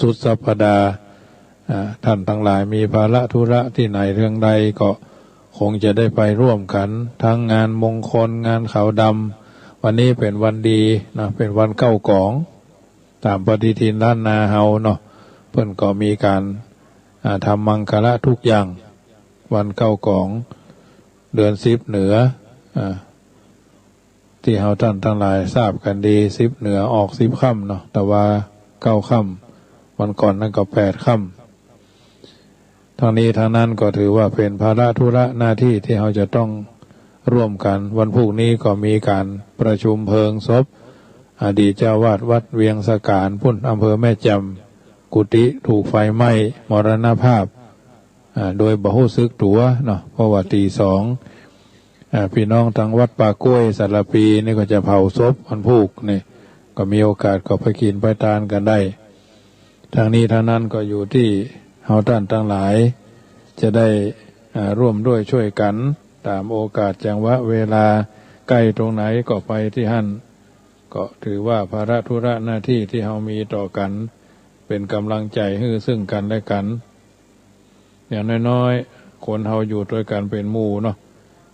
สุดสัปดาห์ท่านทั้งหลายมีภาระธุระที่ไหนเรื่องใดก็คงจะได้ไปร่วมกันทั้งงานมงคลงานขาวดำวันนี้เป็นวันดีนะเป็นวันเก้ากองตามปฏิทินล้านนาเฮาเนาะเพิ่นก็มีการทำมังคละทุกอย่างวันเก้ากองเดือน10เหนือที่เฮาท่านทั้งหลายทราบกันดี10เหนือออก10ค่ำเนาะแต่ว่า9ค่ำวันก่อนนั่นก็8ค่ำทางนี้ทางนั้นก็ถือว่าเป็นภาระธุระหน้าที่ที่เราจะต้องร่วมกันวันพรุ่งนี้ก็มีการประชุมเพลิงศพอดีตเจ้าวาดวัดเวียงสะกานพุ่นอำเภอแม่จำกุฏิถูกไฟไหม้มรณภาพโดยบ่ฮู้สึกตัวเนาะเพราะว่าตี 2พี่น้องทางวัดป่ากล้วยสารปีนี่ก็จะเผาศพวันพุธนี่ก็มีโอกาสก็ไปกินไปทานกันได้ทางนี้ทางนั้นก็อยู่ที่เฮาท่านทั้งหลายจะได้ร่วมด้วยช่วยกันตามโอกาสจังหวะเวลาใกล้ตรงไหนก็ไปที่หั่นก็ถือว่าภาระธุระหน้าที่ที่เฮามีต่อกันเป็นกำลังใจให้ซึ่งกันและกันอย่างน้อยๆคนเฮาอยู่ด้วยกันเป็นหมู่เนาะ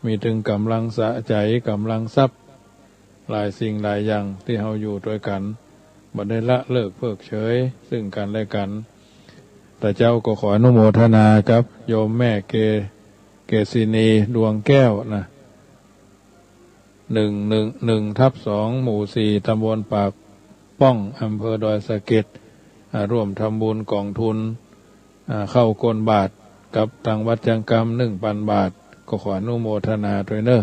มีถึงกำลังสะใจกำลังทรัพย์หลายสิ่งหลายอย่างที่เฮาอยู่ด้วยกันบ่ได้ละเลิกเพิกเฉยซึ่งกันและกันแต่เจ้าก็ขออนุโมทนาครับโยมแม่เกษินีดวงแก้วนะ111/2หมู่4ตำบลปากป้องอำเภอดอยสะเก็ดร่วมทำบุญกองทุนเข้าก้นบาทกับทางวัดจังกรรม 1,000 บาทก็ขออนุโมทนาด้วยเนอะ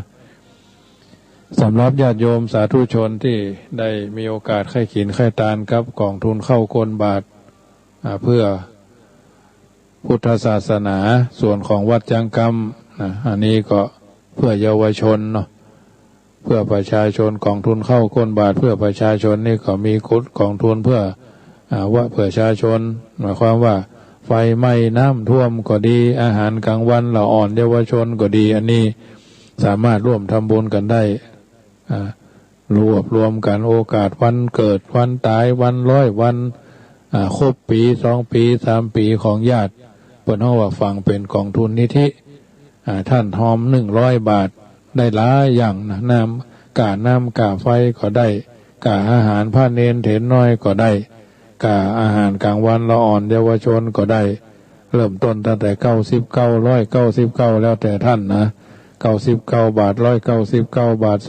สำหรับญาติโยมสาธุชนที่ได้มีโอกาสไข้ขินไข้ตานกับกองทุนเข้าก้นบาทเพื่อพุทธศาสนาส่วนของวัดจังกรรมอันนี้ก็เพื่อเยาวชนเนาะเพื่อประชาชนกองทุนเข้าก้นบาทเพื่อประชาชนนี่ก็มีกองทุนเพื่อว่าเพื่อประชาชนหมายความว่าไฟไหม้น้ำท่วมก็ดีอาหารกลางวันละอ่อนเยาวชนก็ดีอันนี้สามารถร่วมทำบุญกันได้รวมกันโอกาสวันเกิดวันตายวันร้อยวันครบปี2ปี3ปีของญาติเพิ่นเฮาว่าฟังเป็นกองทุนนิธิท่านหอม100 บาทได้หลายอย่างนะน้ำกาไฟก็ได้กาอาหารผ้าเนนเถนน้อยก็ได้กาอาหารกลางวันละอ่อนเยาวชนก็ได้เริ่มต้นตั้งแต่99 199แล้วแต่ท่านนะ99 บาท199 บาท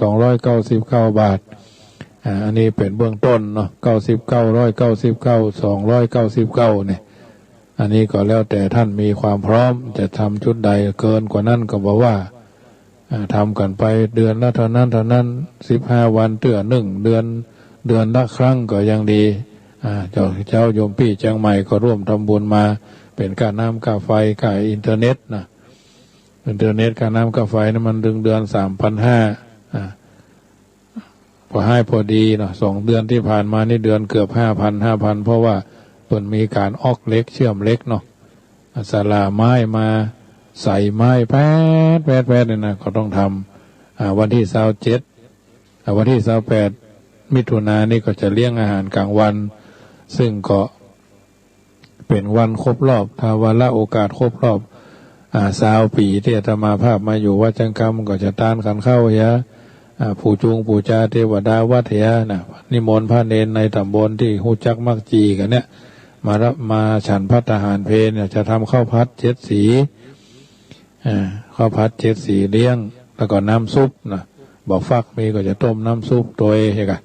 299 บาทอันนี้เป็นเบื้องต้นเนาะ99 199 299เนี่ยอันนี้ก็แล้วแต่ท่านมีความพร้อมจะทำชุดใดเกินกว่านั้นก็บอกว่าทำกันไปเดือนละเท่านั้น15 วันเตื้อ1เดือนละครั้งก็ยังดีเจ้าโยมพี่เชียงใหม่ก็ร่วมทำบุญมาเป็นค่าน้ำค่าไฟค่าอินเทอร์เน็ตนะอินเทอร์เน็ตค่าน้ำค่าไฟนั้นมันเดือน 3,500 พอให้พอดีเนาะ2 เดือนที่ผ่านมานี่เดือนเกือบ 5,000 เพราะว่าเพิ่นมีการออกเหล็กเชื่อมเหล็กเนาะศาลาไม้มาใส่ไม้แป๊ดเนี่ยนะก็ต้องทำวันที่27วันที่28มิถุนายนนี่ก็จะเลี้ยงอาหารกลางวันซึ่งก็เป็นวันครบรอบถ้าวันละโอกาสครบรอบ20 ปีที่อาตมาภาพมาอยู่วัดจังกรรมก็จะต้านกันเข้าเฮียผู้จูงผู้จาเทวดาวัดเฮียนะนิมนต์พระเนนในตำบลที่ฮู้จักมักจีกันเนี่ยมาฉันภัตตาหารเพลเนี่ยจะทำข้าวพัด7 สีข้าวพัด7 สีเลี้ยงแล้วก็น้ำซุปนะบอกฟักมีก็จะต้มน้ำซุปตัวเองกัน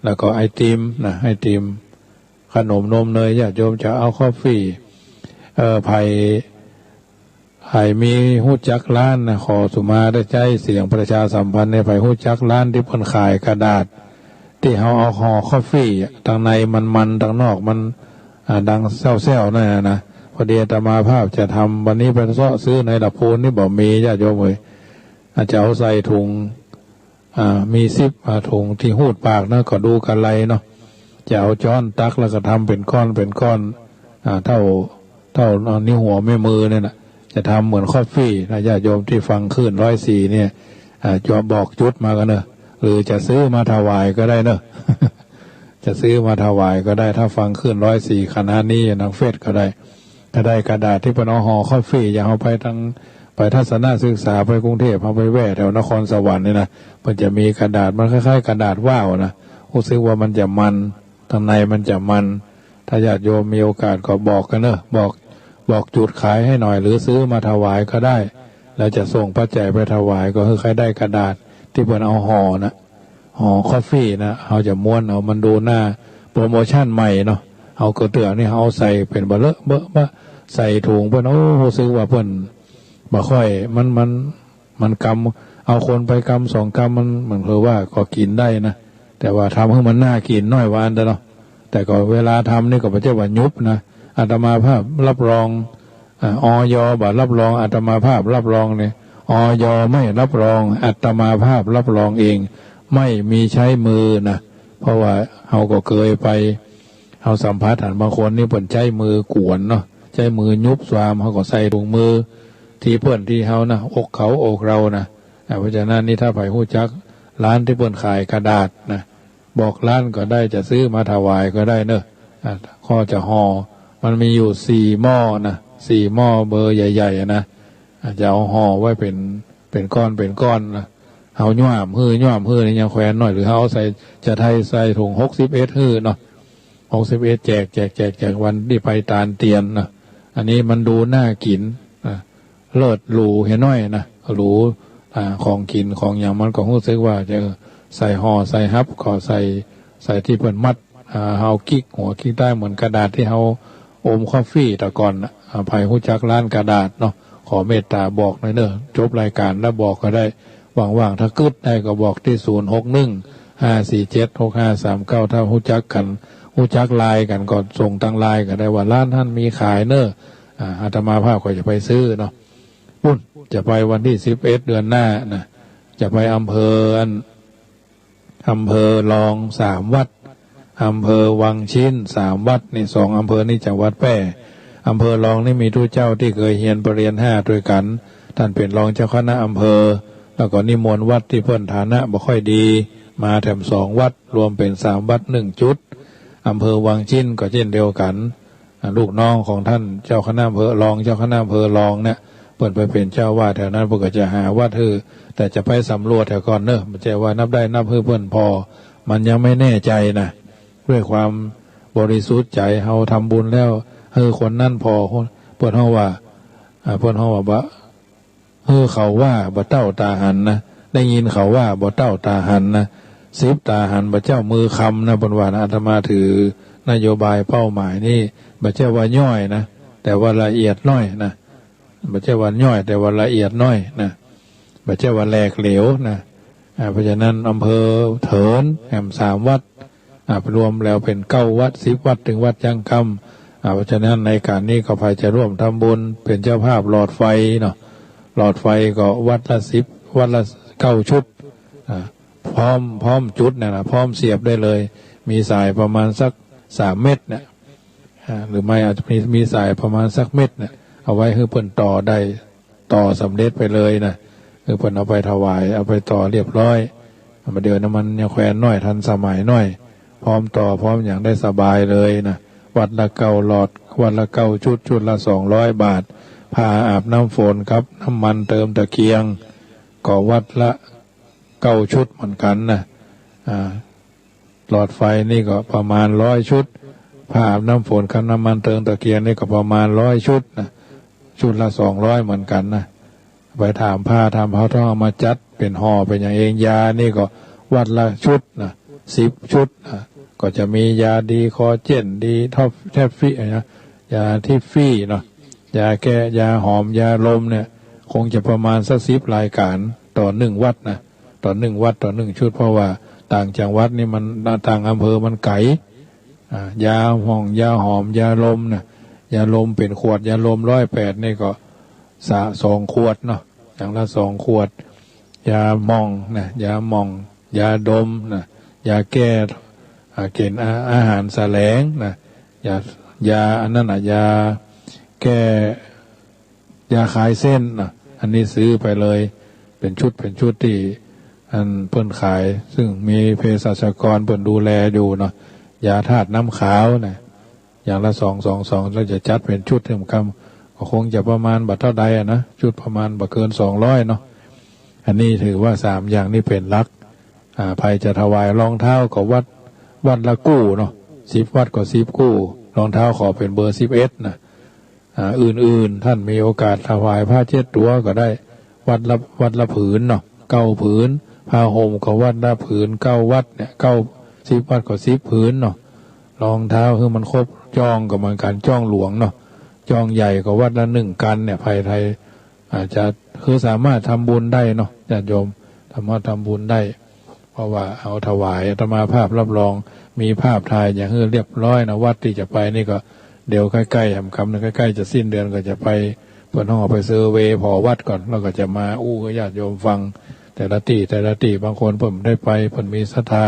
แล้วก็ไอติมนะไอติมขนมนมเนยญาติโยมจะเอาคอฟฟี่ไผ่มีฮู้จักร้านนะขอสุมาได้ใจเสียงประชาสัมพันธ์ในไผ่ฮู้จักร้านที่เพิ่นขายกระดาษที่เฮาเอาห่อคอฟฟี่ทางในมันทางนอกมันดังแซ่วๆนั่นนะพอดีอาตมาภาพจะทำวันนี้ไปซื้อในดับพูนนี่บอกมีญาติโยมเลยอาจจะเอาใส่ถุงมี10ถุงที่หูดปากนะก็ดูกันไรเนาะจะเอาช้อนตักแล้วก็ทำเป็นก้อนเท่านิ้วหัวแม่มือเนี่ยนะจะทำเหมือนคอฟฟี่นะญาติโยมที่ฟังขึ้น104เนี่ยจะบอกจุดมากันเนอะหรือจะซื้อมาถวายก็ได้เนอะ จะ จะซื้อมาถวายก็ได้ถ้าฟังขึ้น104คณะนี้ทางเฟซก็ได้กระดาษที่เป็นห่อคอฟฟี่อย่าเอาไปทางไปทัศนศึกษาไปกรุงเทพเอาไปแว่แถวนครสวรรค์นี่นะมันจะมีกระดาษมันคล้ายๆกระดาษว่าวนะรู้สึกว่ามันจะมันทางในมันจะมันถ้าญาติโยมมีโอกาสก็บอกกันเนอะบอกจุดขายให้หน่อยหรือซื้อมาถวายก็ได้แล้วจะส่งปัจจัยไปถวายก็คือใครได้กระดาษที่เป็นเอาห่อนะห่อคอฟฟี่นะเอาจะม้วนเอามันดูหน้าโปรโมชั่นใหม่เนาะเอากระเตือกนี่เอาใส่เป็นเบลเลเบอะใส่ถุงเพิ่นโอ้ซื้อว่าเพิ่นบ่ค่อยมันกำเอาคนไปกำ2 กำมันเหมือนคือว่าก็กินได้นะแต่ว่าทำให้มันน่ากินน้อยวานเนาะแต่ก็เวลาทำนี่ก็ไม่ใช่ว่ายุบนะอาตมาภาพรับรองอย.บ่รับรองอาตมาภาพรับรองเนี่ยอย.ไม่รับรองอาตมาภาพรับรองเองไม่มีใช้มือนะเพราะว่าเราก็เคยไปเราสัมภาษณ์บางคนนี่เพิ่นใช้มือกวนเนาะใช้มือยุบสวามเขาก็ใส่ถุงมือที่เพิ่นที่เขานะอกเขาอกเรานะเพราะฉะนั้นนี่ถ้าไปฮู้จักร้านที่เพิ่นขายกระดาษนะบอกร้านก็ได้จะซื้อมาถวายก็ได้เนอะข้อจะห่อมันมีอยู่4 หม้อนะ4 หม้อเบอร์ใหญ่ๆนะจะเอาห่อไว้เป็นก้อนนะเอาย่อมฮื้อนี่ยังแขวนหน่อยหรือเอาใส่จะไทยใส่ถุง61ฮื้อเนาะ61แจกวันที่ไปตาลเตียนนะอันนี้มันดูน่ากินเลิศหรูเห็นน้อยนะหรูของกินของอย่างมันก็รู้สึกว่าจะใส่ห่อใส่ฮับก็ใส่ที่เพิ่นมัดเฮากิ๊กหัวกิ๊กได้เหมือนกระดาษที่เฮาอมคอฟฟี่แต่ก่อนภัยฮู้จักร้านกระดาษเนาะขอเมตตาบอกหน่อยเนอะจบรายการแล้วบอกก็ได้ว่างๆถ้ากึดได้ก็บอกที่0615476539ถ้าฮู้จักกันฮู้จักไลน์กันก็ส่งทางไลน์ก็ได้ว่าร้านท่านมีขายเนอะอาตมาภาพก็จะไปซื้อเนาะปุ้นจะไปวันที่11เดือนหน้านะจะไปอำเภอรอง3 วัดอำเภอวังชิ้น3 วัดนี่2 อำเภอนี่จังหวัดแพร่อำเภอรองนี่มีทุกเจ้าที่เคยเรียนปรริญญา5ด้วยกันท่านเป็นรองเจ้าคณะอำเภอแล้วก็นิมนต์วัดที่เพิ่นฐานะบ่ค่อยดีมาแถม2 วัดรวมเป็น3 วัด1 จุดอำเภอวังชิ้นก็เช่นเดียวกันลูกน้องของท่านเจ้าคณะอำเภอรองเจ้าคณะอำเภอรองเนี่ยเพิ่นไปเป็นเจ้าวาดแถวนั้นเพิ่นก็จะหาวัดแต่จะไปสำรวจแถวก่อนเนอะมันจะว่านับได้นับเพิ่นพอมันยังไม่แน่ใจนะด้วยความบริสุทธิ์ใจเฮาทำบุญแล้วคนนั่นพอเพิ่นเฮาว่าบ่เขาว่าบ่เต้าตาหันนะได้ยินเขาว่าบ่เต้าตาหันนะ10 ตาหันบ่เจ้ามือคำนะเพิ่นว่าอาตมาถือนโยบายเป้าหมายนี่บ่ใช่ว่าย่อยนะแต่ว่าละเอียดน้อยนะบ่ใช่ว่าย่อยแต่ว่าละเอียดน้อยนะบ่ใช่ว่าแหลกเหลวนะเพราะฉะนั้นอำเภอเถินแห่ม3 วัดรวมแล้วเป็น9 วัด10 วัดถึงวัดยังคำเพราะฉะนั้นในการนี้ก็พายจะร่วมทำบุญเป็นเจ้าภาพหลอดไฟเนาะหลอดไฟก็วัดละ10 วัดละ9 ชุดพร้อมจุดเนี่ยนะพร้อมเสียบได้เลยมีสายประมาณสัก3 เมตรเนี่ยหรือไม่อาจจะมีสายประมาณสักเมตรเนี่ยเอาไว้ให้เพิ่นต่อได้ต่อสำเร็จไปเลยนะคือเพิ่นเอาไปถวายเอาไปต่อเรียบร้อยมาเดี๋ยวน้ำมันยังแขวนน้อยทันสมัยน้อยพร้อมต่อพร้อมอย่างได้สบายเลยนะวัดละ9 หลอดวัดละ9 ชุดละ200 บาทพาอาบน้ำฝนครับน้ำมันเติมตะเกียงก็วัดละ9 ชุดเหมือนกันนะหลอดไฟนี่ก็ประมาณ100 ชุดพาอาบน้ำฝนกับน้ำมันเติมตะเกียงนี่ก็ประมาณ100 ชุดนะชุดละ200เหมือนกันนะไปถามผ้าทำเขาต้องเอามาจัดเป็นห่อเป็นอย่างเองยานี่ก็วัดละชุดนะ10 ชุดนะก็จะมียาดีคอเจนดีท็อปแทฟฟี่นะยาทิฟฟี่เนาะยาแก้ยาหอมยาลมเนี่ยคงจะประมาณสัก10 รายการต่อ1 วัดนะต่อ1 วัดต่อ1 ชุดเพราะว่าต่างจังหวัดนี่มันต่างอำเภอมันไกลยาห้องยาหอมยาลมนะยาลมเป็นขวดยาลม108นี่ก็2 ขวดเนาะอย่างละ2 ขวดยาหม่องนะยาหม่องยาดมนะยาแก้เกณฑ์อาหารแสลงนะยาอันนั้นยาแก้ยาคลายเส้นนะอันนี้ซื้อไปเลยเป็นชุดที่อันเพิ่นขายซึ่งมีเภสัชกรเพิ่นดูแลอยู่เนาะ ยาธาตุน้ำขาวนะอย่างละ2 เราจะจัดเป็นชุดเท่ากันก็คงจะประมาณบัตรเท่าใดนะชุดประมาณบัตรเกิน200เนาะอันนี้ถือว่า3อย่างนี้เป็นหลักภัยจะถวายรองเท้าก็วัดละกู้เนาะ10 วัดก็10 กู้รองเท้าขอเป็นเบอร์11นะอื่นๆท่านมีโอกาสถวายผ้าเช็ดตัวก็ได้วัดละผืนเนาะ9 ผืนผ้าห่มก็วัดละผืน9 วัดเนี่ย10 วัดก็10 ผืนเนาะรองเท้าคือมันครบจ้องกับมันการจ้องหลวงเนาะจ้องใหญ่ก็วัดละ1 กันเนี่ยภัยไทยอาจจะคือสามารถทำบุญได้เนาะญาติโยมสามารถทำบุญได้เพราะว่าเอาถวายอาตมาภาพรับรองมีภาพถ่ายอย่างเรียบร้อยนะวัดที่จะไปนี่ก็เดี๋ยวใกล้ๆคำนึงใกล้ๆจะสิ้นเดือนก็จะไปเปิดห้องไปเซอร์เวย์พอวัดก่อนแล้วก็จะมาญาติโยมฟังแต่ละที่บางคนเพิ่มได้ไปเพิ่นมีศรัทธา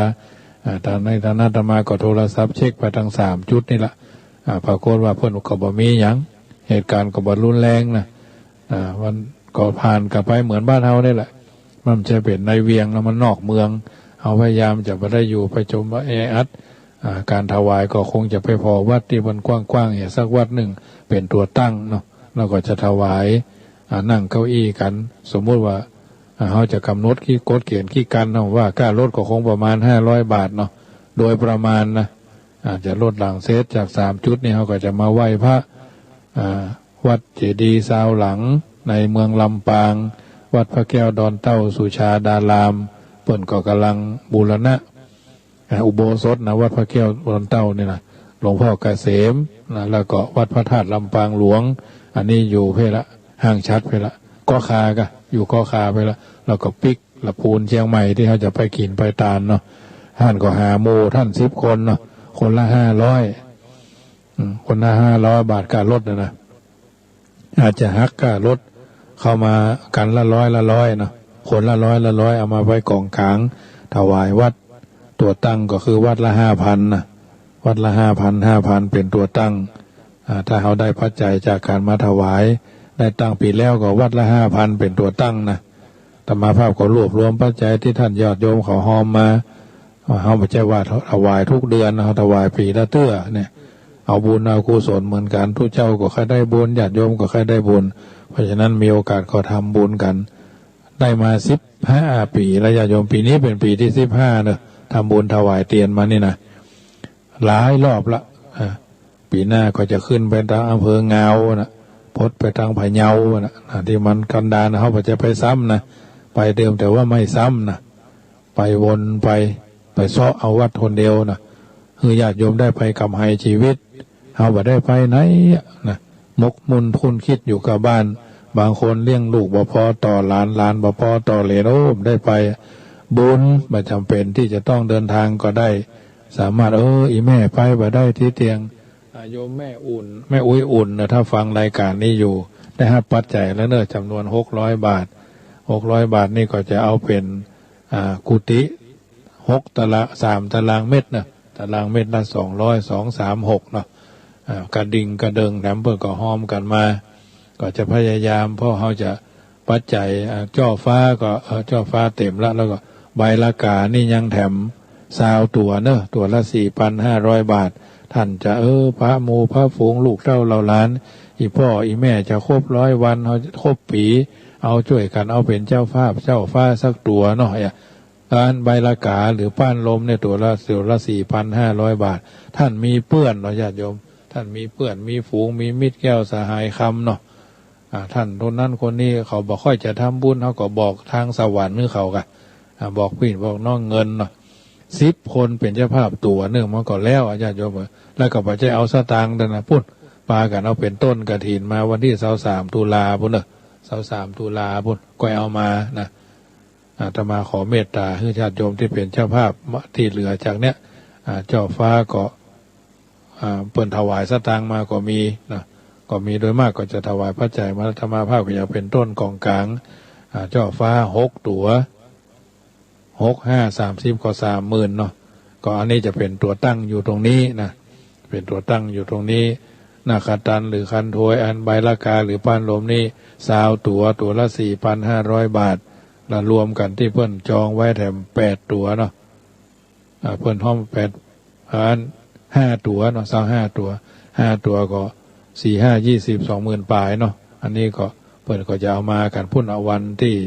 ตอนในฐานะอาตมาก็โทรศัพท์เช็คไปทั้ง3 จุดนี่ละปรากฏว่าเพิ่นก็บ่มีหยังเหตุการณ์ก็บ่รุนแรงนะวันก็ผ่านกันไปเหมือนบ้านเฮาได้แหละมันจะเป็นในเวียงแล้วมันนอกเมืองเอาพยายามจะไปได้อยู่ไปชมว่าแออัดการถวายก็คงจะไปพอวัดที่มันกว้างๆสักวัดหนึ่งเป็นตัวตั้งเนาะเราก็จะถวายนั่งเก้าอี้กันสมมุติว่าเขาจะกำหนดกี่กฎเกณฑ์กี่กันเนาะว่าค่ารถก็คงประมาณ500 บาทเนาะโดยประมาณนะอาจจะลดหลังเซตจาก3 จุดนี่เขาก็จะมาไหว้พระวัดเจดีย์ซาวหลังในเมืองลำปางวัดพระแก้วดอนเต้าสุชาดารามเปิ่นก็กำลังบูรณะอุโบสถนะวัดพระแก้วดอนเต้านี่นะหลวงพ่อเกษมนะแล้วก็วัดพระธาตุลำปางหลวงอันนี้อยู่เพละห่างชัดไปละก็คาก็อยู่ก็คาไปละแล้วก็ปิกละพูนเชียงใหม่ที่เขาจะไปกินไปตาลเนาะท่านก็หาโมท่าน10 คนเนาะคนละ500คนละ500 บาทการลดนะอาจจะหักการลดเข้ามากันละ100เนาะคนละ100เอามาไว้กองกลางถวายวัดตัวตั้งก็คือวัดละ5,000นะวัดละ5,000เป็นตัวตั้งถ้าเขาได้ปัจจัยจากการมาถวายได้ตั้งปีแล้วก็วัดละ5,000เป็นตัวตั้งนะธรรมภาพก็รวบรวมปัจจัยที่ท่านญาติโยมเขาหอมมาเขาไม่ใช่ว่าถวายทุกเดือนเขาถวายปีละเตื้อเนี่ยเอาบุญเอากุศลเหมือนกันทุกเจ้าก็ใครได้บุญญาติโยมก็ใครได้บุญเพราะฉะนั้นมีโอกาสก็ทำบุญกันได้มา15 ปีแล้วญาติโยมปีนี้เป็นปีที่15เนอะทำบุญถวายเตียนมานี่นะหลายรอบละปีหน้าก็จะขึ้นไปทางอำเภอเงานะพดไปทางพะเยานะที่มันกันดารเขาจะไปซ้ำนะไปเดิมแต่ว่าไม่ซ้ำนะไปวนไปเสาะเอาวัดคนเดียวนะคือญาติโยมได้ไปกำไห้ชีวิตเขาบ่ได้ไปไหนนะมกมุนพุ่นคิดอยู่กับบ้านบางคนเลี้ยงลูกบ่พอต่อหลานบ่พอต่อเหลนได้ไปบุญไม่จำเป็นที่จะต้องเดินทางก็ได้สามารถอีแม่ไปบ่ได้ที่เตียงโยมแม่อุ้ยอุ่นนะถ้าฟังรายการนี้อยู่ได้รับปัจจัยแล้วเนอะจำนวน600 บาท600 บาทนี่ก็จะเอาเป็นกุฏิ3 ตารางเมตรนะตารางเมตรละ236เนาะกระดิ่งกระเดิงแถมเปิดก็ห้อมกันมาก็จะพยายามเพราะเขาจะปัจจัยจ่อฟ้าก็จ่อฟ้าเต็มแล้วก็ใบละกานี่ยังแถม20 ตัวเนอะตัวละ 4,500 บาทท่านจะพระหมู่พระฝูงลูกเต้าเราหลานอีพ่ออีแม่จะครบ100 วันเขาครบปีเอาช่วยกันเอาเป็นเจ้าฟ้าสักตัวเนาะการใบละกาหรือป้านลมเนี่ยตัวละ 4,500 บาทท่านมีเพื่อนเนาะญาติโยมท่านมีเพื่อนมีฝูงมีมิตรแก้วสหายคำเนาะท่านคนนั้นคนนี้เขาบอกค่อยจะทำบุญเขาก็บอกทางสวรรค์นึกเขากันบอกพี่บอกน้องเงินเนาะ10 คนเป็นเจ้าภาพตัวเนื่องมาก่อนแล้วญาติโยมแล้วก็ไปจะเอาสตางค์นะพูดปากันเอาเป็นต้นกฐินมาวันที่23 ตุลาพุ่นเนอะ23 ตุลาพุ่นก็เอามานะอาตมาขอเมตตาให้ญาติโยมที่เป็นเจ้าภาพที่เหลือจากเนี้ยเจ้าฟ้าก็เปิ่นถวายสตางค์มาก็มีนะก็มีโดยมากก็จะถวายพระจ่ายมาธรรมาภาพก็จะเป็นต้นกองกลางเจ้าฟ้า6 ตัว30ก็30,000เนาะก็อันนี้จะเป็นตัวตั้งอยู่ตรงนี้นะเป็นตัวตั้งอยู่ตรงนี้นาคตันหรือคันโทยอันใบละกาหรือป้านลมนี่20 ตัวละ 4,500 บาทแล้วรวมกันที่เพิ่นจองไว้แถม8 ตัวเนาะเพิ่นห้อม8 5 ตัวเนาะ25 ตัวก็4 5 20 20,000 ปลายเนาะอันนี้ก็เปิดก็จะเอามากันพุ่นเอาวันที่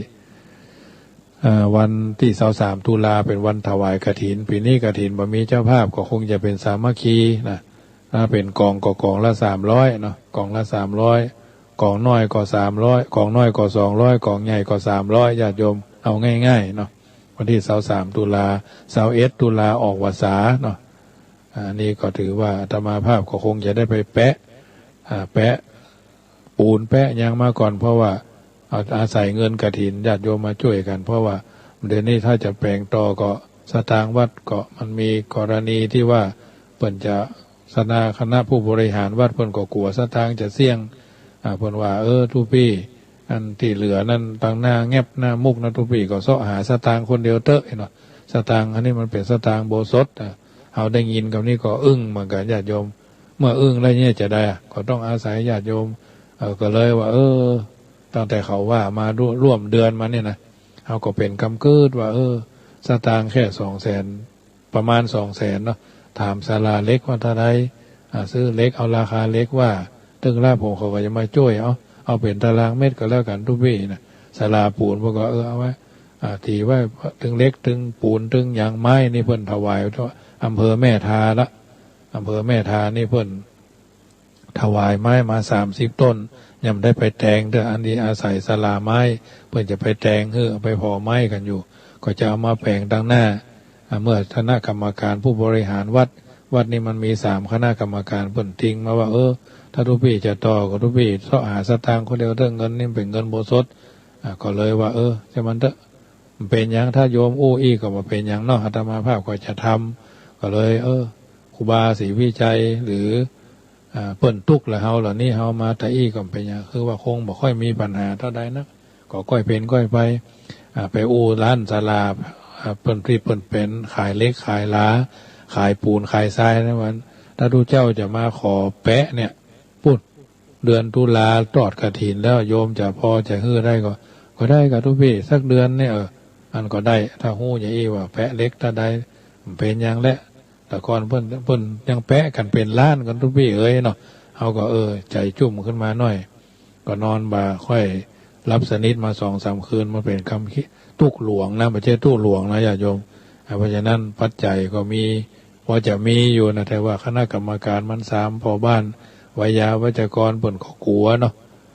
23 ตุลาเป็นวันถวายกฐินปีนี้กฐินบ่มีเจ้าภาพก็คงจะเป็นสามัคคีนะถ้าเป็นกองก็กองละ300เนาะกองละ300กองน้อยก็300กองน้อยก็200กองใหญ่ก็300ญาติโยมเอาง่ายๆเนาะวันที่23 ตุลา21 ตุลาออกพรรษาเนาะอันนี้ก็ถือว่าอาตมาภาพก็คงจะได้ไปแปะปูนแปะยางมาก่อนเพราะว่าอาศัยเงินกฐินญาติโยมมาช่วยกันเพราะว่าเดือนนี้ถ้าจะแปลงต่อก็สตางค์วัดก็มันมีกรณีที่ว่าเปิ่นจะคณะผู้บริหารวัดเปิ่นก็กลัวสตางค์จะเสี่ยงเปิ่นว่าทุกพี่อันที่เหลือนั่นตั้งหน้าแงบหน้ามุกนะทุกพี่ก็เสาะหาสตางค์คนเดียวเตอะเนาะสตางค์อันนี้มันเป็นสตางค์โบสถเอาได้ยินกับนี่ก็อึ้งเหมือนกันญาติโยมเมื่ออึ้งแล้วเนี่ยจะได้ก็ต้องอาศัยญาติโยมก็เลยว่าตั้งแต่เขาว่ามาร่วมเดือนมาเนี่ยนะเอาก็เป็นกำกืดว่าสตางค์แค่200,000ประมาณ200,000เนาะถามศาลาเล็กว่าเท่าไรซื้อเล็กเอาราคาเล็กว่าตึงลาผมเขาก็จะมาช่วยเอาเป็นตารางเมตรก็แล้วกันทุกวี่นะศาลาปูนพวกก็เอาไว้ทีว่าถึงเล็กถึงปูนถึงยางไม้นี่เพิ่นถวายอำเภอแม่ทาละอำเภอแม่ทานี่เพิ่นถวายไม้มา30 ต้นยังได้ไปแตงเด้ออันนี้อาศัยศาลาไม้เพื่อจะไปแตงเอาไปพอไม้กันอยู่ก็จะเอามาแปลงตั้งหน้าเมื่อคณะกรรมการผู้บริหารวัดนี้มันมี3คณะกรรมการเพิ่นทิ้งมาว่าถ้าทุกพี่จะต่อก็ทุกพี่เสาะหาสตางค์คนเดียวเรื่องเงินนี่เป็นเงินโบสถก็เลยว่าจะมันเถอะมันเป็นอย่างถ้าโยมอี้ก็มาเป็นอย่างเนาะอาตมาภาพก็จะทำก็เลยครูบาศรีวิจัยหรือเปิ้นตุกละเฮาเหล่านี้เฮามาแต่ก็เป็นอย่างคือว่าคงบ่ค่อยมีปัญหาเท่าใดนักก็ก้อยเป็นก้อยไปร้านศาลาเปิ้นที่เปิ้นเป็นขายเล็กขายหลาขายปูนขายทรายนะวันถ้าทุกเจ้าจะมาขอแปะเนี่ยพูดเดือนตุลาตอดกฐินแล้วโยมจะพอจะฮื้อได้ก็ได้กับทุกพี่สักเดือนเนี่ยอันก็ได้ถ้าฮู้อย่างอี้ว่าแปะเล็กถ้าได้เป็นอย่างและแต่ก่อนเพิ่นยังแปะกันเป็นล้านกันทุกพี่เนาะเอาก็ใจจุ่มขึ้นมาหน่อยก็นอนบ่าค่อยรับสนิทมา2-3 คืนมาเป็นคำคิดตุกหลวงนะไม่ใช่ตุกหลวงนะญาติโยมเพราะฉะนั้นปัจจัยก็มีพอจะมีอยู่นะแต่ว่าคณะกรรมการมัน3พอบ้านวิยาวัจกรเปิ่นก็กลัวเนาะ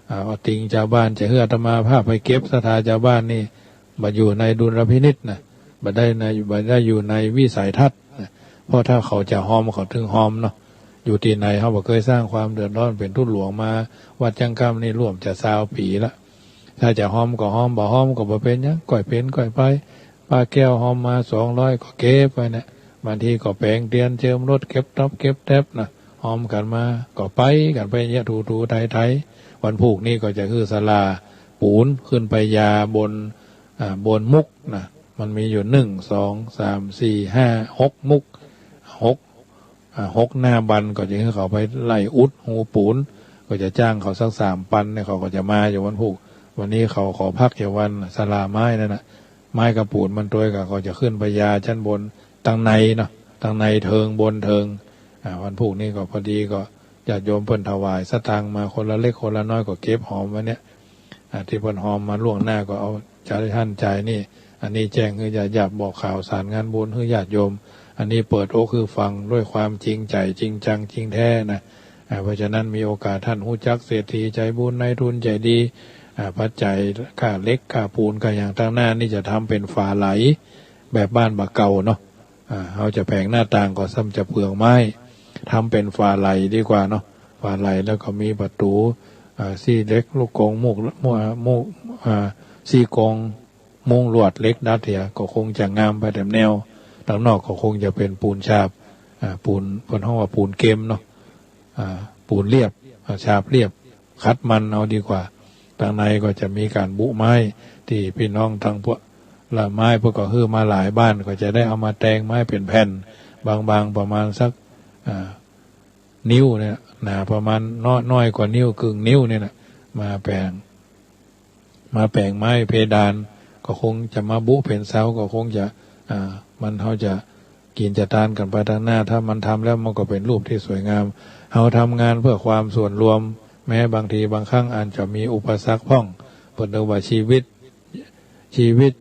เอาติงชาวบ้านจะเฮืออาตมาภาพไปเก็บศรัทธาชาวบ้านนี่มาอยู่ในดุลพินิจนะบ่ได้อยู่ในวิสัยทัศน์เพราะถ้าเขาจะหอมเขาถึงหอมเนาะอยู่ที่ไหนเขาบอกเคยสร้างความเดือดร้อนเป็นทุนหลวงมาวัดจังกำนี่ร่วมจะ20 ปีละถ้าจะหอมก็หอมบ่หอมก็บ่เป็นยังก่อยเป็นก่อยไปป้าแก้วหอมมา200ก็เก็บไปนะบางทีก็แปลงเตียนเจิมรถเก็บท็อปเก็บแทบนะหอมกันมาก็ไปกันไปเนี่ยถูไทยวันผูกนี่ก็จะคือศาลาปูนขึ้นไปยาบนมุกนะมันมีอยู่1 2 3 4 5 6มุก6หน้าบันก็จะให้เขาไปไล่อุดหูปูนก็จะจ้างเขาสัก3 ปันเนี่ยเขาก็จะมาอยู่วันผูกวันนี้เขาขอพักอยู่วันศาลาไม้นั่นนะไม้กระปูนมันตัวก็เขาจะขึ้นไปยาชั้นบนตั้งในเนาะตั้งในเทิงบนเทิงวันผูกนี่ก็พอดีก็ญาติโยมเพิ่นถวายสตางค์มาคนละเล็กคนละน้อยก็เก็บหอมไว้เนี่ยที่เพิ่นหอมมาล่วงหน้าก็เอาจ่ายท่านจ่ายนี่อันนี้แจ้งคืออย่าบอกข่าวสารงานบุญคือญาติโยมอันนี้เปิดโอคือฟังด้วยความจริงใจจริงจังจริงแท้นะเพราะฉะนั้นมีโอกาสท่านฮู้จักเศรษฐีใจบุญนายทุนใจดีปัจจัยค่าเล็กค่าปูนค่าอย่างต่างหน้านี่จะทำเป็นฝาไหลแบบบ้านบะเก่าเนาะเขาจะแผงหน้าต่างก็ซ้ำจะเปลืองไม้ทำเป็นฝาไหลดีกว่าเนาะฝาไหลแล้วก็มีประตูซี่เล็กลูกกงมุกซี่กงมุงลวดเล็กดัดเถียก็คงจะงามไปแต่แนวด้านนอกก็คงจะเป็นปูนฉาบปูนห้องว่าปูนเกมเนาะปูนเรียบฉาบเรียบคัดมันเอาดีกว่าทางในก็จะมีการบุไม้ที่พี่น้องทางพวกละไม้พวกก็ฮื้อมาหลายบ้านก็จะได้เอามาแต่งไม้เป็นแผ่นบางๆประมาณสักนิ้วเนี่ยหนาประมาณน้อยกว่านิ้วครึ่งนิ้วเนี่ยนะมาแปลงไม้เพดานก็คงจะมาบุเป็นเสาก็คงจะมันเขาจะ กินจะตานกันไปทางหน้าถ้ามันทำแล้วมันก็เป็นรูปที่สวยงามเราทำงานเพื่อความส่วนรวมแม้บางทีบางครั้งอาจจะมีอุปสรรคพ้องเปิดดูว่าชีวิต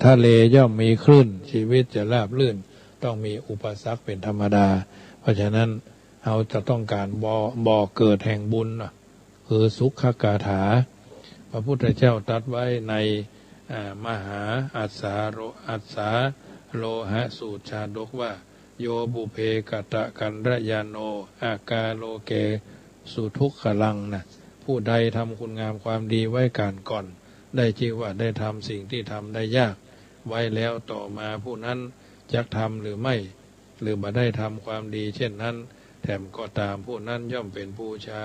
ทะเลย่อมมีคลื่นชีวิตจะราบรื่นต้องมีอุปสรรคเป็นธรรมดาเพราะฉะนั้นเราจะต้องการบ่อเกิดแห่งบุญคือสุขกาถาพระพุทธเจ้าตรัสไว้ในมหาอัสสาโลหะสูตรชาดกว่าโยบุเพกตะกันระยานโนอากาโลเกสุทุกขลังนะผู้ใดทำคุณงามความดีไว้ก่อนได้ชื่อว่าได้ทำสิ่งที่ทำได้ยากไว้แล้วต่อมาผู้นั้นจะทำหรือไม่หรือบ่ได้ทำความดีเช่นนั้นแถมก็ตามผู้นั้นย่อมเป็นผู้ชา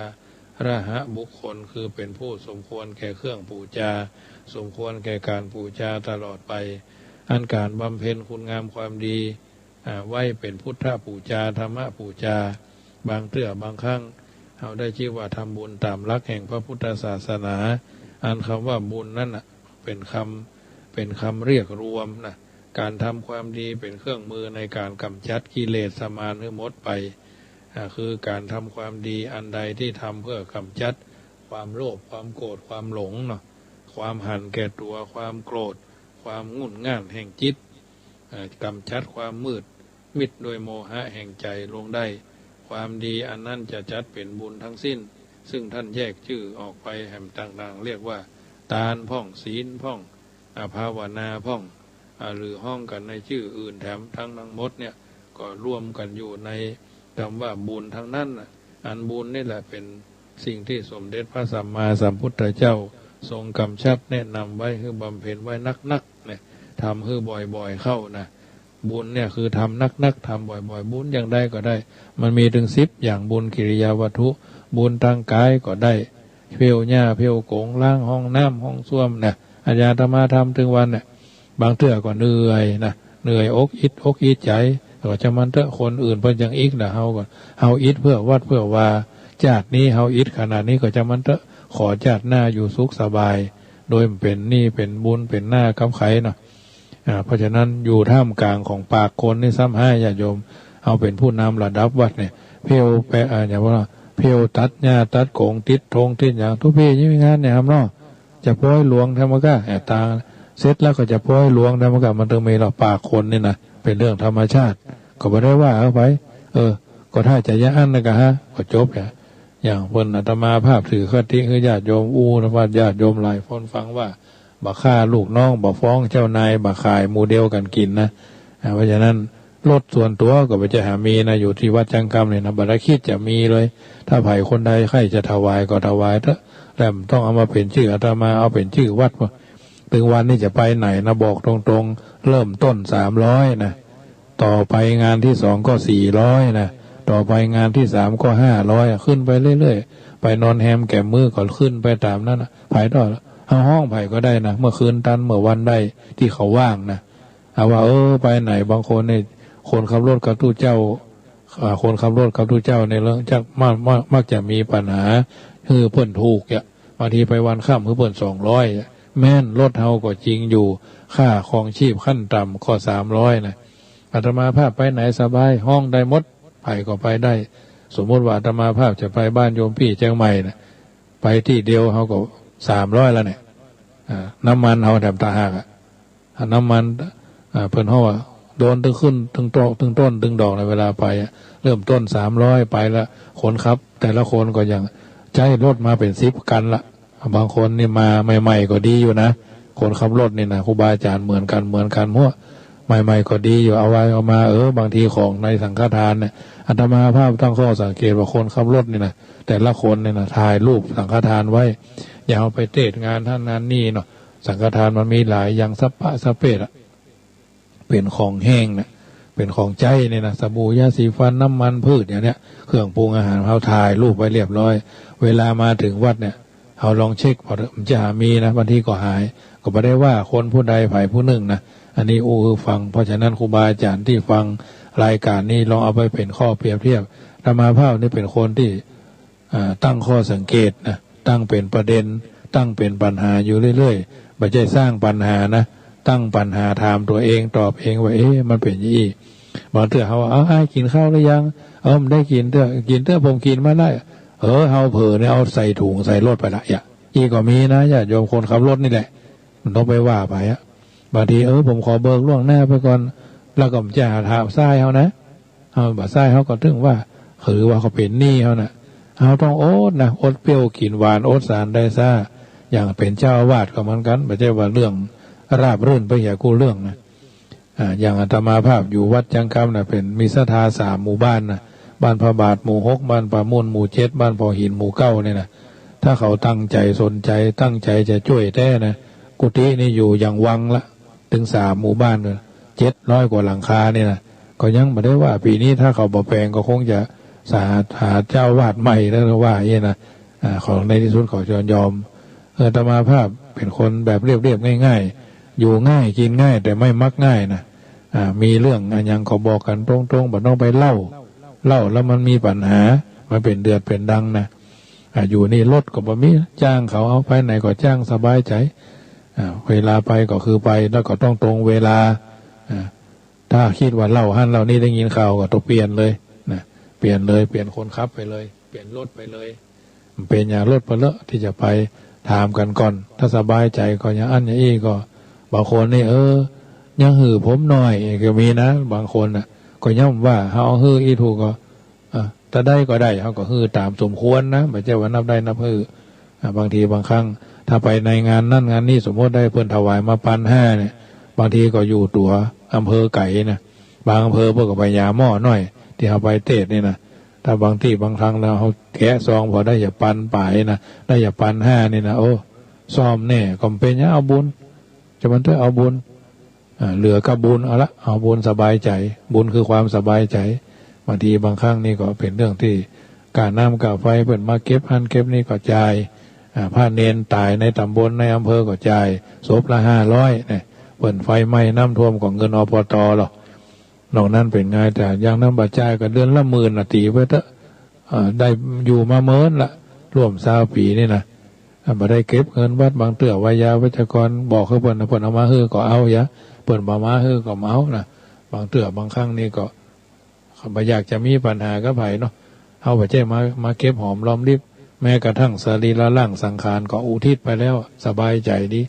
ระหะบุคคลคือเป็นผู้สมควรแก่เครื่องปูจาสมควรแก่การปูจาตลอดไปอันการบำเพ็ญคุณงามความดีไว้เป็นพุทธปูจาธรรมปูจาบางเตื้อบางครั้งเราได้ชื่อว่าทำบุญตามหลักแห่งพระพุทธศาสนาอันคำว่าบุญนั่นเป็นคำเรียกรวมนะการทำความดีเป็นเครื่องมือในการกำจัดกิเลสมารให้หมดไปคือการทำความดีอันใดที่ทำเพื่อกำจัดความโลภความโกรธความหลงเนาะความหันแก่ตัวความโกรธความงุ่นง่านแห่งจิตกำจัดความมืดมิดโดยโมหะแห่งใจลงได้ความดีอันนั้นจะจัดเป็นบุญทั้งสิ้นซึ่งท่านแยกชื่อออกไปแห่งต่างๆเรียกว่าทานพ่องศีลพ่องภาวนาพ่องหรือห้องกันในชื่ออื่นแถมทั้งหมดเนี่ยก็รวมกันอยู่ในคำว่าบุญทั้งนั้นอันบุญนี่แหละเป็นสิ่งที่สมเด็จพระสัมมาสัมพุทธเจ้าทรงกำชับแนะนำไว้คือบำเพ็ญไว้นักๆเนี่ยทำคือบ่อยๆเข้านะบุญเนี่ยคือทำนักๆทำบ่อยๆบุญอย่างใดก็ได้มันมีถึง10อย่างบุญกิริยาวัตถุบุญทางกายก็ได้เพียวหญ้าเพียวโกงล้างห้องน้ำห้องส้วมเนี่ยอาญาตมาทำถึงวันเนี่ยบางเทื่อก็เหนื่อยนะเหนื่อยอกอิดใจก็จะมันเถอะคนอื่นเพิ่นยังอิกนะเฮาก่อนเฮาอิดเพื่อวัดเพื่อว่าชาตินี้เฮาอิดขนาดนี้ก็จะมันเถอะขอชาติหน้าอยู่สุขสบายโดยเป็นนี่เป็นบุญเป็นหน้ากำไขเนาะเพราะฉะนั้นอยู่ท่ามกลางของปากคนนี่ซ้ำให้ญาติโยมเอาเป็นผู้นำระดับวัดเนี่ยเพียวไปอย่างว่าเพียวตัดหญ้าตัดโกงติดธงติดอย่างทุกพี่ยิ่งงานเนี่ยครับเนาะจะป้อยหลวงธรรมกะตาเสร็จแล้วก็จะป้อยหลวงธรรมกะมันต้องมีเราปากคนนี่นะเป็นเรื่องธรรมชาติก็ไม่ได้ว่าเอาไปก็ถ้าจะยะอันนะกะฮะก็จบอย่างคนอาตมาภาพถือคติคือญาติโยมนะว่าญาติโยมหลายคนฟังว่าบ่ฆ่าลูกน้องบ่ฟ้องเจ้านายบ่ขายหมู่เดียวกันกินนะเพราะฉะนั้นรถส่วนตัวก็ไปจะหามีนะอยู่ที่วัดจังกรรมเนี่ยนะบัดคิดจะมีเลยถ้าไผ่คนใดใครจะถวายก็ถวายเถอะแต่ต้องเอามาเป็นชื่ออาตมาเอาเป็นชื่อวัดว่าถึงวันนี้จะไปไหนนะบอกตรงๆเริ่มต้น300นะต่อไปงานที่2ก็400นะต่อไปงานที่3ก็500ขึ้นไปเรื่อยๆไปนอนแฮมแก้มมือก่อนขึ้นไปตามนั้นนะไผ่ต่อห้องไผ่ก็ได้นะเมื่อคืนตันเมื่อวันได้ที่เขาว่างนะเอาว่าไปไหนบางคนเนี่ยคนขับรถกับตู้เจ้าคนขับรถกับตู้เจ้าในเรื่องจักมักจะมีปัญหาคือเพิ่นถูกบางทีไปวันค่ำคือเพิ่น200แม่นรถเฮาก็จริงอยู่ค่าครองชีพขั้นต่ำก็300นะอาตมาภาพไปไหนสบายห้องได้หมดไปก็ไปได้สมมติว่าอาตมาภาพจะไปบ้านโยมพี่เชียงใหม่นะไปที่เดียวเฮาก็300แล้วเนี่ยน้ำมันเฮาแถมตาหักน้ำมันเพิ่นเฮาว่าโดนตึงขึ้นตึงต้นตึงดอกในเวลาไปเริ่มต้น300ไปละคนครับแต่ละคนก็ยังใช้รถมาเป็น10กันละบางคนนี่มาใหม่ๆก็ดีอยู่นะคนขับรถนี่นะครูบาอาจารย์เหมือนกันเพราะใหม่ๆก็ดีอยู่เอาไว้เอามาบางทีของในสังฆทานเนี่ยอาตมาภาพตั้งข้อสังเกตว่าคนขับรถนี่นะแต่ละคนเนี่ยนะถ่ายรูปสังฆทานไว้อย่าเอาไปเทศงานท่านนั้นนี่เนาะสังฆทานมันมีหลายอย่างสัพพะสัพเพะเป็นของแห้งนะเป็นของใจเนี่ยนะสบู่ยาสีฟันน้ำมันพืชอย่างเนี้ยเครื่องปรุงอาหารเขาถ่ายรูปไว้เรียบร้อยเวลามาถึงวัดเนี่ยเขาลองเช็คพอมันจะมีนะบางทีก็หายก็ไม่ได้ว่าคนผู้ใดฝ่ายผู้หนึ่งนะอันนี้ฟังเพราะฉะนั้นครูบาอาจารย์ที่ฟังรายการนี้ลองเอาไปเป็นข้อเปรียบเทียบธรรมาภาพนี่เป็นคนที่ตั้งข้อสังเกตนะตั้งเป็นประเด็นตั้งเป็นปัญหาอยู่เรื่อยๆไม่ใช่สร้างปัญหานะตั้งปัญหาถามตัวเองตอบเองว่ามันเป็นยี่ บางเถื่อเขาเอาไอ้กินข้าวหรือยังมันได้กินเถื่อผมกินมาได้เฮาเผลอเนี่ยเอาใส่ถุงใส่รถไปละอีกก็มีนะญาติโยมคนขับรถนี่แหละมันต้องไปว่าไปบางทีผมขอเบิกล่วงหน้าไปก่อนแล้วก็จะหาทางซ้ายเขานะบ่ซ้ายเขาก็ถึงว่าคือว่าเขาเป็นหนี้เขานะเขาต้องอดนะอดเปรี้ยวกินหวานอดสารได้ซ่าอย่างเป็นเจ้าอาวาสก็เหมือนกันไม่ใช่ว่าเรื่องราบรื่นไปอย่ากู้เรื่องนะอย่างอาตมาภาพอยู่วัดจังคำนะเป็นมีศรัทธา3 หมู่บ้านนะบ้านพระบาทหมู่ 6บ้านป่ามุ่นหมู่ 7บ้านพอหินหมู่ 9เนี่ยนะถ้าเขาตั้งใจสนใจตั้งใจจะช่วยแท้นะกุฏินี่อยู่อย่างวังละถึง3 หมู่บ้านเลย700 กว่าหลังคาเนี่ยนะก็ยังไม่ได้ว่าปีนี้ถ้าเขาบ่แปลงก็คงจะหาเจ้าวาดใหม่แล้วว่านะของในที่สุดเขาจะยอมอาตมาภาพเป็นคนแบบเรียบๆง่ายๆอยู่ง่ายกินง่ายแต่ไม่มักง่ายนะมีเรื่องอย่างเขาบอกกันตรงๆบ่ต้องไปเล่าแล้วมันมีปัญหามันเป็นเดือดเป็นดังนะอยู่นี่รถก็บ่มีจ้างเขาเอาไปไหนก็จ้างสบายใจเวลาไปก็คือไปแล้วก็ต้องตรงเวลาถ้าคิดว่าเล่าหั่นเล่านี่ได้ยินข่าวก็ต้องเปลี่ยนเลยนะเปลี่ยนคนขับไปเลยเปลี่ยนรถไปเลยมันเป็นอย่างรถไปเลอะที่จะไปถามกันก่อนถ้าสบายใจก็อย่างอันอย่างอี้ก็บางคนนี่ยังหือผมหน่อยก็มีนะบางคนก็ย่อมว่าเฮาหืออีถูกก็ถ้าได้ก็ได้เฮาก็หือตามสมควรนะไม่ใช่ว่านับได้นับหือบางทีบางครั้งถ้าไปในงานนั่นงานนี้สมมติได้เพิ่นถวายมา1,500เนี่ยบางทีก็อยู่ตัวอำเภอไก่นะบางอำเภอเพิ่นก็ไปยาหม้อน้อยที่เอาไปเทศนี่นะถ้าบางที่บางครั้งแล้วเขาแกะซองพอได้อย่าปันป่ายนะได้อย่า1,500นี่นะซ้อมแน่ก็เป็นเอาบุญจะมันต้องเอาบุญเหลือกับบุญเอาบุญสบายใจบุญคือความสบายใจบางทีบางครั้งนี่ก็เป็นเรื่องที่การน้ำกับไฟเปิดมาเก็บอันเก็บนี่ก็จ่ายผ้าเนนตายในตำบลในอำเภอก็จ่ายศพละ500เนี่ยเปิดไฟไหม้น้ำท่วมของเงินอปตหรอกนอกนั้นเป็นไงแต่ยังน้ำบาดจ่ายก็เดือนละ10,000ตีไปเถอะได้อยู่มาเมินละร่วม20 ปีนี่นะมาได้เก็บเงินวัดบางเตื่อวายาวัจกรบอกเขาเปิดเอามาฮื้อก็เอาเปิดมาฮื้อก็เอานะบางเตื่อบางครั้งนี่ก็ไม่อยากจะมีปัญหาก็ไผ่เนาะเอาไปเจ้มาเก็บหอมรอมริบแม้กระทั่งสรีระร่างสังขารก็อุทิศไปแล้วสบายใจดี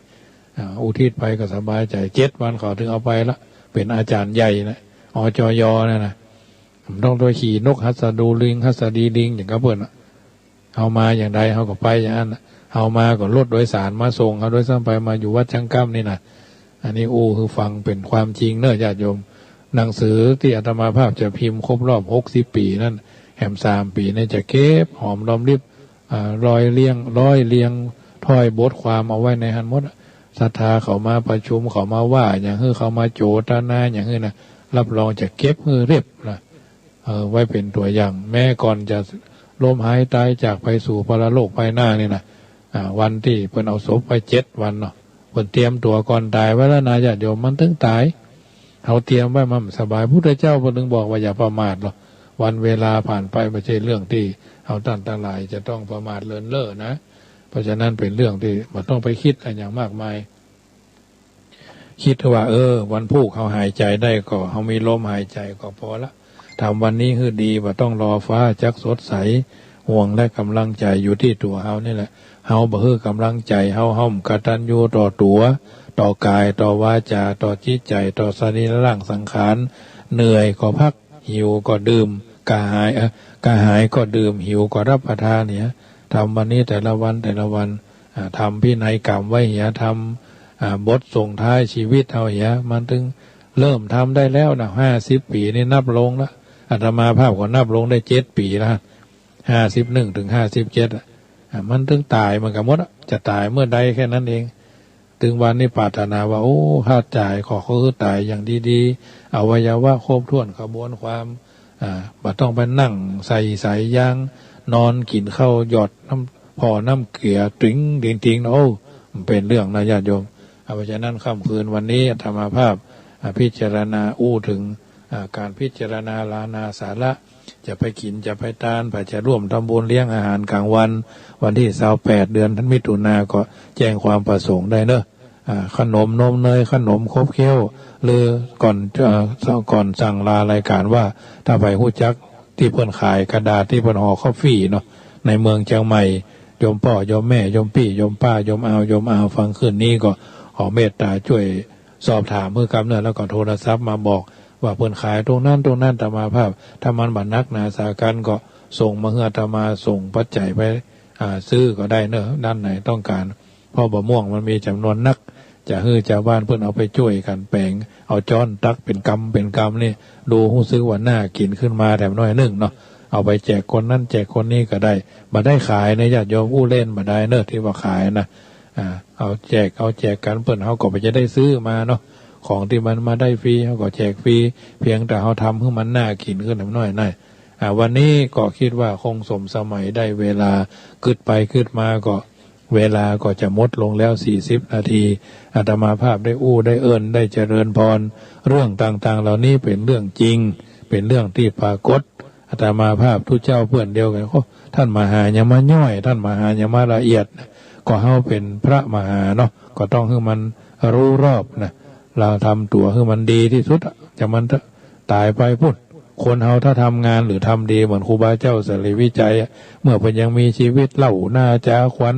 อุทิศไปก็สบายใจ7 วันเขาถึงเอาไปละเป็นอาจารย์ใหญ่นะจยนะต้องโดยขี่นกหัสดูลิงหัสดีลิงอย่างก็เปิดเอามาอย่างใดเขาก็ไปอย่างนั้นเอามาก็รถโดยสารมาส่งเขาโดยซ้ำไปมาอยู่วัดจังก้ำนี่นะอันนี้คือฟังเป็นความจริงเนอะญาติโยมหนังสือที่อาตมาภาพจะพิมพ์ครบรอบ60 ปีนั่นแหม3 ปีเนี่ยจะเก็บหอมรอมริบร้อยเรียงถ้อยบทความเอาไว้ในหันหมดศรัทธาเขามาประชุมเขามาว่าอย่างเขามาโจทนาอย่างนะรับรองจะเก็บเรียบนะไว้เป็นตัวอย่างแม้ก่อนจะล้มหายตายจากไปสู่ปรโลกภายหน้านี่นะวันที่เพิ่นเอาศพไป7 วันเนาะเพิ่นเตรียมตัวก่อนตายไว้แล้วนะญาติโยมมันถึงตายเขาเตรียมไว้มันสบายพุทธเจ้าเพิ่นถึงบอกว่าอย่าประมาทหรอกวันเวลาผ่านไปไม่ใช่เรื่องที่เอาตั้งหลายจะต้องประมาทเลินเล่อนะเพราะฉะนั้นเป็นเรื่องที่มันต้องไปคิดอะไรอย่างมากมายคิดว่าวันพุธเขาหายใจได้ก็เขามีลมหายใจก็พอละทำวันนี้คือดีว่าต้องรอฟ้าจักสดใสห่วงและกำลังใจอยู่ที่ตัวเฮานี่แหละเฮาบ่ฮื้อกำลังใจเฮาห่มกตัญญูต่อตัวต่อกายต่อวาจาต่อจิตใจต่อสรีระร่างสังขารเหนื่อยก็พักหิวก็ดื่มกระหายก็ดื่มหิวก็รับประทานเนี่ยทำวันนี้แต่ละวันทำพินัยกรรมไว้เหียทำบทส่งท้ายชีวิตเฮาเหียมันถึงเริ่มทำได้แล้วนะ50 ปีนี่นับลงแล้วอาตมาภาพก็นับลงได้7 ปีแล้ว51 ถึง 57มันถึงตายมันก็หมดจะตายเมื่อใดแค่นั้นเองถึงวันนี้ปรารถนาว่าถ้าจ่ายขอคือตายอย่างดีๆอวัยวะครบถ้วนขบวนความบ่ต้องไปนั่งใส่ยางนอนกินข้าวหยอดน้ำเกลือติ้งมันเป็นเรื่องนะญาติโยมเพราะฉะนั้นค่ำคืนวันนี้ธรรมภาพพิจารณาถึงการพิจารณาลานาสาระจะไปกินจะไปทานไปจะร่วมทำบุญเลี้ยงอาหารกลางวันที่28 เดือนมิถุนาก็แจ้งความประสงค์ได้เนอะ ขนมนมเนยขนมครบเคี้ยวหรือก่อนสั่งลารายการว่าถ้าไปฮู้จักที่เพิ่นขายกระดาษที่เพิ่นห่อคอฟฟี่เนาะในเมืองเชียงใหม่โยมพ่อโยมแม่โยมพี่โยมป้าโยมอาวฟังคืนนี้ก็ขอเมตตาช่วยสอบถามเพื่อกำเนิดแล้วก็โทรศัพท์มาบอกว่าเพิ่นขายตรงนั้นอาตมาภาพถ้ามันบัดนักหนาสากันก็ส่งมาให้อาตมาส่งปัจจัยไปซื้อก็ได้เนอะด้านไหนต้องการเพราะบะม่วงมันมีจำนวนนักจะให้ชาวบ้านเพิ่นเอาไปช่วยกันแปลงเอาจ้อนตักเป็นกำนี่ดูรู้สึกว่าน่ากินขึ้นมาแถมน้อยนึงเนาะเอาไปแจกคนนั้นแจกคนนี้ก็ได้มาได้ขายในญาติโยมผู้เล่นมาได้เนอะที่ว่าขายนะเอาแจกกันเพิ่นเฮาก็ไปจะได้ซื้อมาเนาะของที่มันมาได้ฟรีเฮาก็แจกฟรีเพียงแต่เฮาทำให้มันน่ากินขึ้นแถมน้อยวันนี้ก็คิดว่าคงสมสมัยได้เวลาขึ้นไปขึ้นมาก็เวลาก็จะหมดลงแล้ว40 นาทีอาตมาภาพได้ได้เอิ้นได้เจริญพรเรื่องต่างๆเหล่านี้เป็นเรื่องจริงเป็นเรื่องที่ปรากฏอาตมาภาพทุกเจ้าเพื่อนเดียวกันท่านมหาอย่ามาย่อยท่านมหาอย่ามาละเอียดก็เฮาเป็นพระมหาเนาะก็ต้องให้มันรู้รอบนะเราทำตัวให้มันดีที่สุดจะมันตายไปพุ่นคนเฮาถ้าทำงานหรือทำดีเหมือนครูบาเจ้าสรีวิจัยเมื่อเพิ่นยังมีชีวิตเล่าหน้าจาขวัญ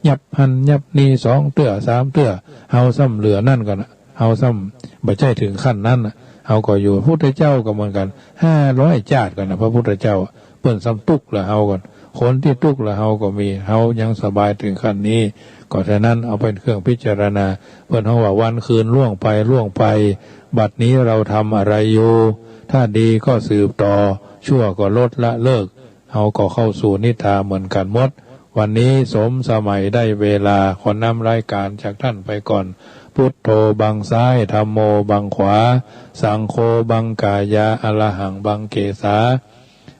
ยับหันยับนี่2 เตื้อ3 เตื้อเฮาซ้ำเหลือนั่นก่อนเฮาซ้ำบ่ใช่ถึงขั้นนั้นเฮาก็อยู่พระพุทธเจ้าก็เหมือนกัน500 จาติกันนะพระพุทธเจ้าเปิ้นซ้ำตุกละเฮาก่อนคนที่ตุกละเฮาก็มีเฮายังสบายถึงขั้นนี้ก็ฉะนั้นเอาเป็นเครื่องพิจารณาเพิ่นเฮาว่าวันคืนล่วงไปบัดนี้เราทำอะไรอยู่ถ้าดีก็สืบต่อชั่วก็ลดละเลิกเฮาก็เข้าสู่นิทานเหมือนกันหมดวันนี้สมสมัยได้เวลาขอนำรายการจากท่านไปก่อนพุทโธบังซ้ายธัมโมบังขวาสังโฆบังกายะอรหังบังเกสา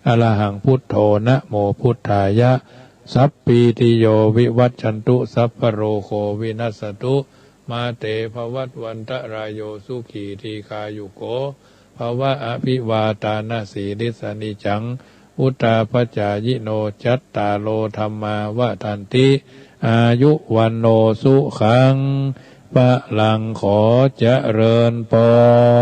อรหังพุทโธนะโมพุทธายะสัพพิติโยวิวัชชันตุสัพพโรโควินัสสตุมาเตภวัตวันตรายโยสุขีทีคายุโกภวะอภิวาตานาสีลิสนิจังอุตตาปัจจายโนจัตตาโลธรรมาวะทันติอายุวันโนสุขังปะลังขอเจริญพร